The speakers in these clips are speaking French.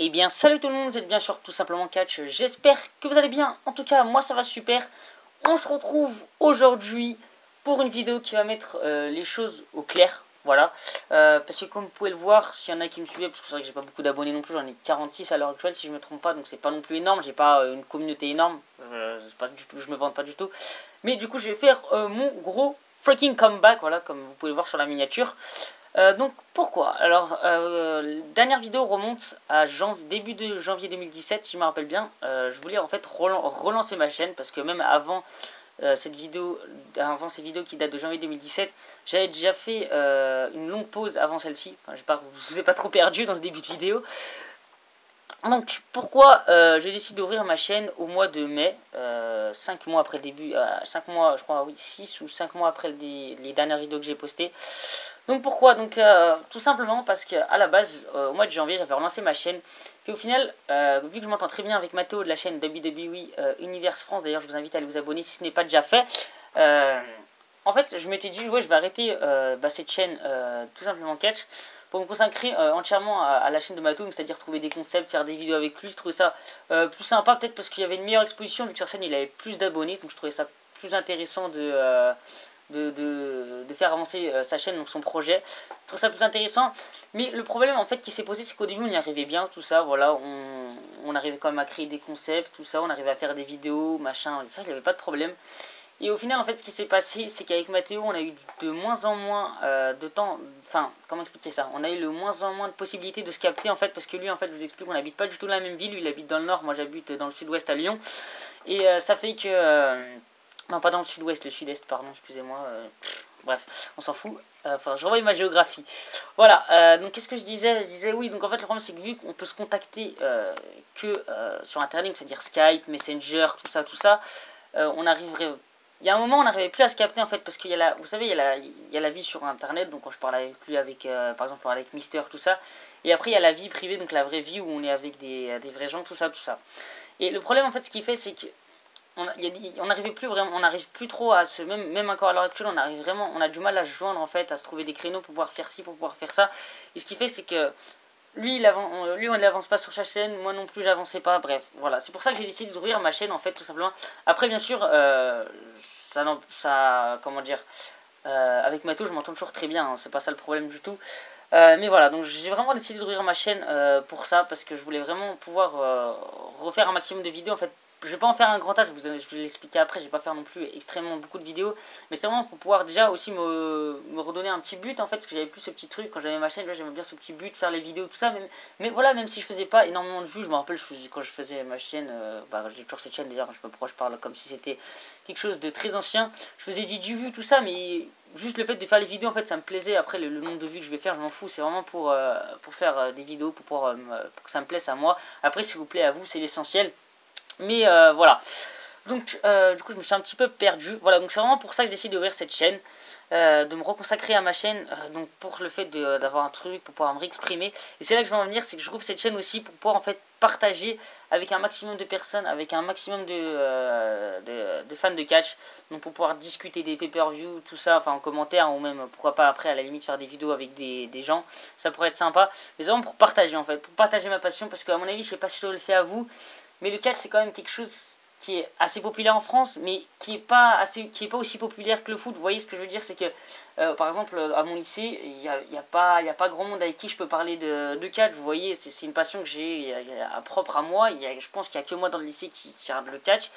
Eh bien salut tout le monde, vous êtes bien sûr tout simplement Catch, j'espère que vous allez bien, en tout cas moi ça va super. On se retrouve aujourd'hui pour une vidéo qui va mettre les choses au clair, voilà. Parce que comme vous pouvez le voir, s'il y en a qui me suivaient, parce que c'est vrai que j'ai pas beaucoup d'abonnés non plus, j'en ai 46 à l'heure actuelle si je me trompe pas, donc c'est pas non plus énorme, j'ai pas une communauté énorme, je me vante pas du tout. Mais du coup je vais faire mon gros freaking comeback, voilà, comme vous pouvez le voir sur la miniature. Donc pourquoi? Alors dernière vidéo remonte à début de janvier 2017 si je me rappelle bien. Je voulais en fait relancer ma chaîne parce que même avant cette vidéo, avant ces vidéos qui datent de janvier 2017, j'avais déjà fait une longue pause avant celle-ci. Enfin, je vous ai pas trop perdu dans ce début de vidéo. Donc pourquoi j'ai décidé d'ouvrir ma chaîne au mois de mai, 5 mois après le début, 5 mois je crois, oui 6 ou 5 mois après les dernières vidéos que j'ai postées. Donc pourquoi? Donc tout simplement parce qu'à la base, au mois de janvier, j'avais relancé ma chaîne. Puis au final, vu que je m'entends très bien avec Mathéo de la chaîne WWE Universe France, d'ailleurs je vous invite à aller vous abonner si ce n'est pas déjà fait. En fait, je m'étais dit, ouais, je vais arrêter cette chaîne, tout simplement Catch, pour me consacrer entièrement à la chaîne de Mathéo, c'est-à-dire trouver des concepts, faire des vidéos avec lui. Je trouvais ça plus sympa, peut-être parce qu'il y avait une meilleure exposition, vu que sur scène il avait plus d'abonnés, donc je trouvais ça plus intéressant de faire avancer sa chaîne, donc son projet. Je trouve ça plus intéressant. Mais le problème en fait qui s'est posé, c'est qu'au début on y arrivait bien, tout ça, voilà, on arrivait quand même à créer des concepts, tout ça, on arrivait à faire des vidéos, machin, ça, il n'y avait pas de problème. Et au final, en fait, ce qui s'est passé, c'est qu'avec Mathéo, on a eu de moins en moins de temps. Enfin, comment expliquer ça? On a eu de moins en moins de possibilités de se capter, en fait, parce que lui, en fait, je vous explique, on n'habite pas du tout dans la même ville. Lui, il habite dans le nord, moi, j'habite dans le sud-ouest à Lyon. Et ça fait que. Non, pas dans le sud-ouest, le sud-est, pardon, excusez-moi. Bref, on s'en fout. Enfin, je revois ma géographie. Voilà, donc qu'est-ce que je disais? Je disais oui, donc en fait, le problème, c'est que vu qu'on peut se contacter que sur Internet, c'est-à-dire Skype, Messenger, tout ça, on arriverait. Il y a un moment, on n'arrivait plus à se capter en fait, parce qu'il y a vous savez, il y a la vie sur Internet, donc quand je parle avec lui, par exemple, avec Mister, tout ça, et après il y a la vie privée, donc la vraie vie où on est avec des vrais gens, tout ça. Et le problème en fait, ce qu'il fait, c'est que on n'arrivait plus vraiment, on n'arrive plus trop à se, même encore à l'heure actuelle, on a du mal à se joindre en fait, à se trouver des créneaux pour pouvoir faire ci, pour pouvoir faire ça. Et ce qui fait, c'est que lui, on n'avance pas sur sa chaîne, moi non plus j'avançais pas, bref, voilà. C'est pour ça que j'ai décidé d'ouvrir ma chaîne en fait, tout simplement. Après, bien sûr, comment dire, avec Mato, je m'entends toujours très bien, hein, c'est pas ça le problème du tout. Mais voilà, donc j'ai vraiment décidé d'ouvrir ma chaîne pour ça, parce que je voulais vraiment pouvoir refaire un maximum de vidéos en fait. Je vais pas en faire un grand tas, je vais vous l'expliquer après, je vais pas faire non plus extrêmement beaucoup de vidéos, mais c'est vraiment pour pouvoir déjà aussi me redonner un petit but en fait, parce que j'avais plus ce petit truc quand j'avais ma chaîne, là j'aimais bien ce petit but, faire les vidéos, tout ça, mais voilà, même si je faisais pas énormément de vues, je me rappelle, quand je faisais ma chaîne, j'ai toujours cette chaîne d'ailleurs, je parle comme si c'était quelque chose de très ancien, je faisais 10 vues, tout ça, mais juste le fait de faire les vidéos en fait ça me plaisait. Après le nombre de vues que je vais faire, je m'en fous, c'est vraiment pour faire des vidéos, pour que ça me plaise à moi. Après s'il vous plaît à vous, c'est l'essentiel. Mais voilà. Donc du coup je me suis un petit peu perdu. Voilà, donc c'est vraiment pour ça que j'ai décidé d'ouvrir cette chaîne. De me reconsacrer à ma chaîne, donc pour le fait d'avoir un truc, pour pouvoir me réexprimer. Et c'est là que je veux en venir, c'est que je trouve cette chaîne aussi pour pouvoir en fait partager avec un maximum de personnes, avec un maximum de fans de catch, donc pour pouvoir discuter des pay-per-view, tout ça, enfin en commentaire, ou même pourquoi pas après à la limite faire des vidéos avec des gens, ça pourrait être sympa. Mais vraiment pour partager en fait, pour partager ma passion, parce qu'à mon avis, je sais pas si je le fais à vous, mais le catch c'est quand même quelque chose qui est assez populaire en France, mais qui est pas aussi populaire que le foot. Vous voyez ce que je veux dire, c'est que par exemple à mon lycée, il y a pas grand monde avec qui je peux parler de catch. Vous voyez, c'est une passion que j'ai propre à moi. Je pense qu'il y a que moi dans le lycée qui regarde le catch.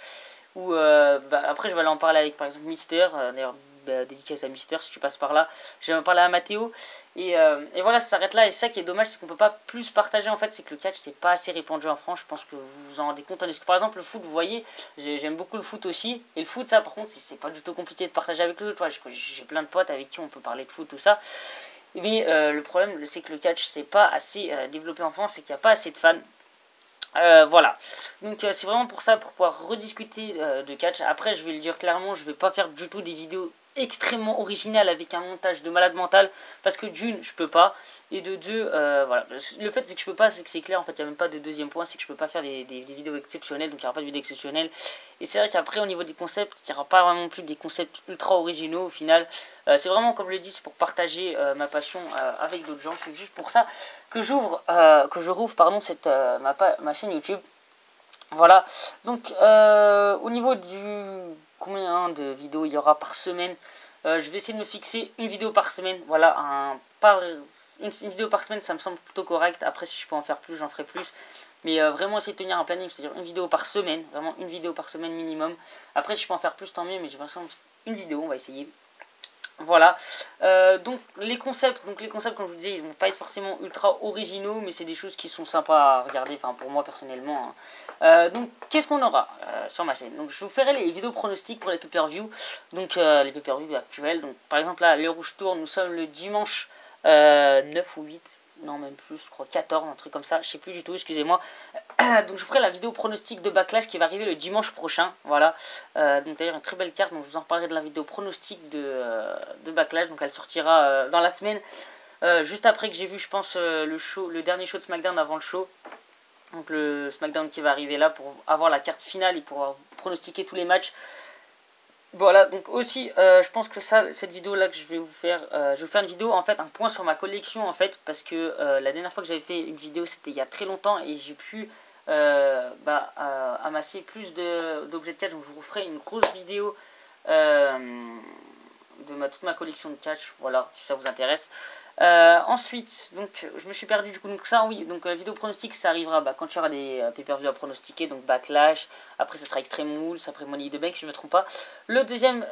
Ou après je vais aller en parler avec par exemple Mister, d'ailleurs dédicace à Mister si tu passes par là. Je vais en parler à Mathéo et voilà, ça s'arrête là. Et ça qui est dommage, c'est qu'on peut pas plus partager en fait, c'est que le catch c'est pas assez répandu en France. Je pense que vous vous en rendez compte. Parce que par exemple le foot, vous voyez, j'aime beaucoup le foot aussi, et le foot, ça par contre c'est pas du tout compliqué de partager avec les autres. J'ai plein de potes avec qui on peut parler de foot, tout ça. Mais le problème c'est que le catch c'est pas assez développé en France, et qu'il n'y a pas assez de fans. Voilà, donc c'est vraiment pour ça, pour pouvoir rediscuter de catch. Après je vais le dire clairement, je vais pas faire du tout des vidéos extrêmement original avec un montage de malade mental, parce que d'une je peux pas, et de deux voilà, le fait c'est que je peux pas, c'est que c'est clair en fait, il n'y a même pas de deuxième point, c'est que je peux pas faire des vidéos exceptionnelles, donc il n'y aura pas de vidéos exceptionnelles. Et c'est vrai qu'après au niveau des concepts, il n'y aura pas vraiment plus des concepts ultra originaux au final. C'est vraiment, comme je l'ai dit, c'est pour partager ma passion avec d'autres gens. C'est juste pour ça que je rouvre pardon cette ma chaîne YouTube. Voilà. Donc au niveau du combien de vidéos il y aura par semaine, je vais essayer de me fixer une vidéo par semaine. Voilà, une vidéo par semaine, ça me semble plutôt correct. Après, si je peux en faire plus, j'en ferai plus. Mais vraiment essayer de tenir un planning, c'est-à-dire une vidéo par semaine, vraiment une vidéo par semaine minimum. Après, si je peux en faire plus, tant mieux, mais j'ai l'impression une vidéo, on va essayer. Voilà, donc les concepts comme je vous disais, ils vont pas être forcément ultra originaux, mais c'est des choses qui sont sympas à regarder, enfin pour moi personnellement, hein. Donc qu'est-ce qu'on aura sur ma chaîne? Donc je vous ferai les vidéos pronostics pour les pay-per-view, donc les pay-per-view actuels. Donc par exemple là, le Rouge Tour, nous sommes le dimanche 9 ou 8, non même plus, je crois 14, un truc comme ça, je sais plus du tout, excusez-moi. Donc je ferai la vidéo pronostic de Backlash qui va arriver le dimanche prochain, voilà. Donc d'ailleurs une très belle carte, donc je vous en reparlerai de la vidéo pronostic de Backlash, donc elle sortira dans la semaine, juste après que j'ai vu je pense le dernier show de SmackDown avant le show. Donc le SmackDown qui va arriver là pour avoir la carte finale et pour pronostiquer tous les matchs. Voilà, donc aussi, je pense que cette vidéo là que je vais vous faire, je vais vous faire une vidéo, en fait, un point sur ma collection, en fait, parce que la dernière fois que j'avais fait une vidéo, c'était il y a très longtemps, et j'ai pu amasser plus d'objets de catch, donc je vous ferai une grosse vidéo de toute ma collection de catch, voilà, si ça vous intéresse. Ensuite, donc je me suis perdu du coup, donc ça oui, donc la vidéo pronostic ça arrivera quand il y aura des pay-per-view à pronostiquer, donc Backlash, après ça sera Extreme Rules, après Money in the Bank si je ne me trompe pas. Le deuxième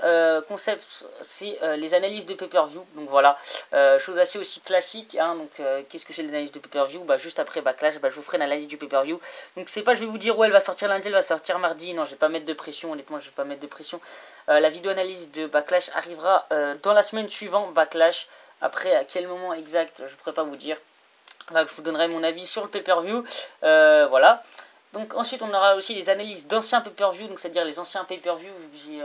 concept c'est les analyses de pay-per-view, donc voilà, chose assez aussi classique, hein, donc qu'est-ce que c'est les analyses de pay-per-view? Juste après Backlash, je vous ferai une analyse du pay-per-view, donc c'est pas je vais vous dire ouais elle va sortir lundi, elle va sortir mardi, non je vais pas mettre de pression, honnêtement je vais pas mettre de pression. La vidéo analyse de Backlash arrivera dans la semaine suivante, Backlash. Après, à quel moment exact, je ne pourrais pas vous dire. Là, je vous donnerai mon avis sur le pay-per-view. Voilà. Donc ensuite, on aura aussi les analyses d'anciens pay-per-view, donc c'est-à-dire les anciens pay-per-view. J'ai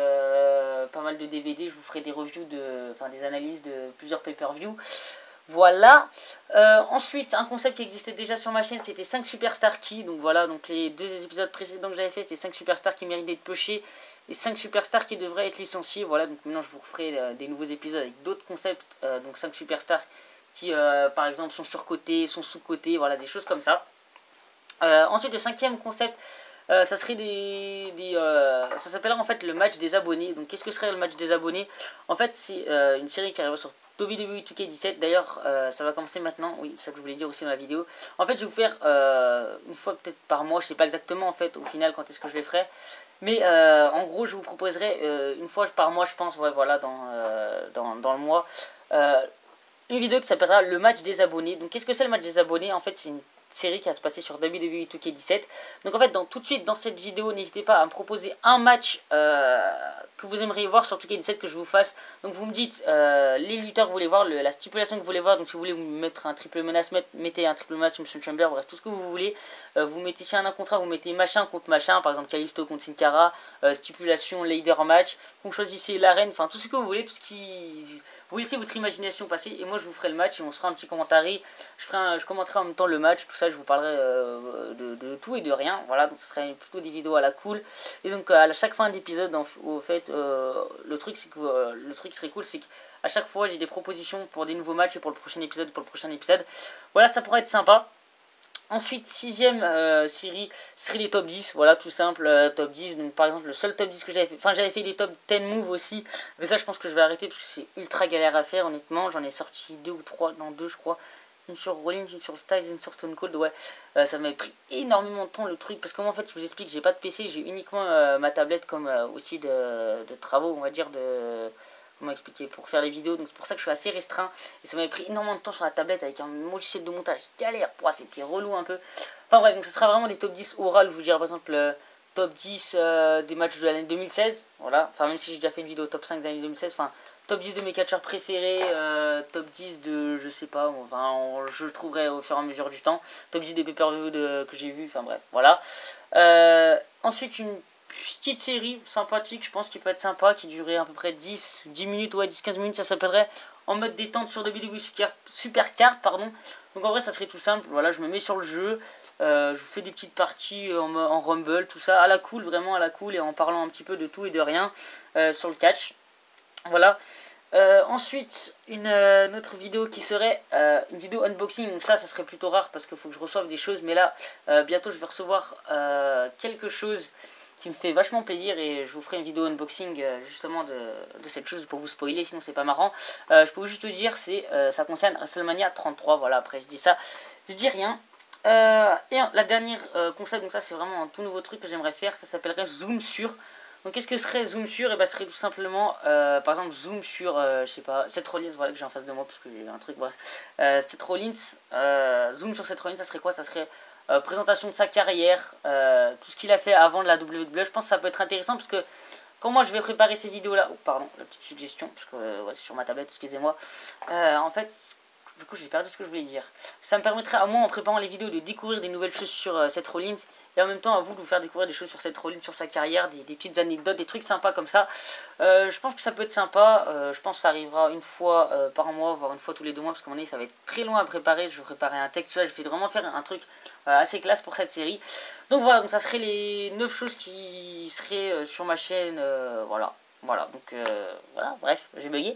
pas mal de DVD, je vous ferai des reviews, des analyses de plusieurs pay-per-view. Voilà. Ensuite, un concept qui existait déjà sur ma chaîne, c'était 5 superstars qui. Donc voilà, donc les deux épisodes précédents que j'avais fait, c'était 5 superstars qui méritent d'être pushés et 5 superstars qui devraient être licenciés. Voilà, donc maintenant je vous referai des nouveaux épisodes avec d'autres concepts. Donc 5 superstars qui, par exemple, sont surcotés, sont sous-cotés, voilà, des choses comme ça. Ensuite, le cinquième concept, ça serait ça s'appellera en fait le match des abonnés. Donc qu'est-ce que serait le match des abonnés? En fait, c'est une série qui arrive sur WWE 2K17. D'ailleurs, ça va commencer maintenant. Oui, c'est ça que je voulais dire aussi dans la vidéo. En fait, je vais vous faire une fois peut-être par mois. Je sais pas exactement en fait au final quand est-ce que je les ferai. Mais en gros, je vous proposerai une fois par mois, je pense, ouais, voilà, dans le mois, une vidéo qui s'appellera le match des abonnés. Donc qu'est-ce que c'est le match des abonnés? En fait, c'est une série qui va se passer sur WWE 2K17. Donc en fait, tout de suite dans cette vidéo, n'hésitez pas à me proposer un match que vous aimeriez voir sur 2K17 que je vous fasse. Donc vous me dites les lutteurs que vous voulez voir, la stipulation que vous voulez voir. Donc si vous voulez vous mettre un triple menace, mettez un triple menace, Mission Chamber, bref, tout ce que vous voulez. Vous mettez si un contrat, vous mettez machin contre machin, par exemple Kalisto contre Sin Cara, stipulation leader match. Vous choisissez l'arène, enfin tout ce que vous voulez, tout ce qui... Vous laissez votre imagination passer et moi je vous ferai le match et on se fera un petit commentaire. Je commenterai en même temps le match, tout ça je vous parlerai de tout et de rien. Voilà, donc ce serait plutôt des vidéos à la cool. Et donc à chaque fin d'épisode, au fait, le truc serait cool, c'est qu'à chaque fois j'ai des propositions pour des nouveaux matchs et pour le prochain épisode, Voilà, ça pourrait être sympa. Ensuite, sixième série serait les top 10, voilà, tout simple, top 10, donc par exemple le seul top 10 que j'avais fait, enfin j'avais fait des top 10 moves aussi, mais ça je pense que je vais arrêter parce que c'est ultra galère à faire honnêtement, j'en ai sorti deux ou trois, non deux je crois, une sur Rollins, une sur Styles, une sur Stone Cold, ouais, ça m'avait pris énormément de temps le truc, parce que moi en fait je vous explique, j'ai pas de PC, j'ai uniquement ma tablette comme outil de travaux, on va dire, comment expliquer, pour faire les vidéos, donc c'est pour ça que je suis assez restreint et ça m'avait pris énormément de temps sur la tablette avec un logiciel de montage galère, c'était relou un peu. Enfin bref, donc ce sera vraiment des top 10 orales, je vous dirai par exemple top 10 des matchs de l'année 2016, voilà, enfin même si j'ai déjà fait une vidéo top 5 de l'année 2016, enfin top 10 de mes catcheurs préférés, top 10 de je sais pas, enfin je le trouverai au fur et à mesure du temps, top 10 des pay-per-view que j'ai vu, enfin bref, voilà. Ensuite petite série sympathique, je pense qu'il peut être sympa, qui durerait à peu près 10 minutes, ouais 10-15 minutes, ça s'appellerait en mode détente sur WWE Supercard, pardon. Donc en vrai ça serait tout simple, voilà, je me mets sur le jeu, je fais des petites parties en Rumble, tout ça, à la cool, vraiment à la cool, et en parlant un petit peu de tout et de rien sur le catch. Voilà. Ensuite, une autre vidéo qui serait une vidéo unboxing. Donc ça serait plutôt rare parce qu'il faut que je reçoive des choses. Mais là, bientôt, je vais recevoir quelque chose qui me fait vachement plaisir. Et je vous ferai une vidéo unboxing justement de cette chose pour vous spoiler. Sinon, c'est pas marrant. Je peux juste te dire, ça concerne WrestleMania 33. Voilà, après, je dis ça, je dis rien. Et la dernière concept, donc ça, c'est vraiment un tout nouveau truc que j'aimerais faire. Ça s'appellerait Zoom sur. Donc qu'est-ce que serait zoom sur? Et bah, ce serait tout simplement, par exemple, zoom sur, je sais pas, Seth Rollins, voilà, que j'ai en face de moi, parce que j'ai un truc, bref. Seth Rollins, zoom sur Seth Rollins, ça serait quoi? Ça serait présentation de sa carrière, tout ce qu'il a fait avant de la WWE. Je pense que ça peut être intéressant, parce que quand moi je vais préparer ces vidéos-là, oh pardon, la petite suggestion, parce que ouais, c'est sur ma tablette, excusez-moi. En fait, du coup j'ai perdu ce que je voulais dire. Ça me permettrait à moi, en préparant les vidéos, de découvrir des nouvelles choses sur Seth Rollins, et en même temps à vous de vous faire découvrir des choses sur Seth Rollins, sur sa carrière, des petites anecdotes, des trucs sympas comme ça. Je pense que ça peut être sympa, je pense que ça arrivera une fois par mois, voire une fois tous les 2 mois, parce qu'à mon avis ça va être très loin à préparer. Je vais préparer un texte, là je vais vraiment faire un truc assez classe pour cette série. Donc voilà, donc ça serait les 9 choses qui seraient sur ma chaîne, voilà. Voilà, donc voilà, bref, j'ai bugué.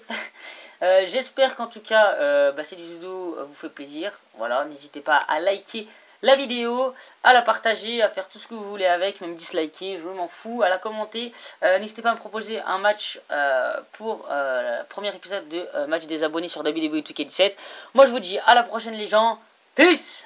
J'espère qu'en tout cas, cette vidéo vous fait plaisir. Voilà, n'hésitez pas à liker la vidéo, à la partager, à faire tout ce que vous voulez avec, même disliker, je m'en fous, à la commenter. N'hésitez pas à me proposer un match pour le premier épisode de match des abonnés sur WWE 2K17. Moi je vous dis à la prochaine les gens, peace!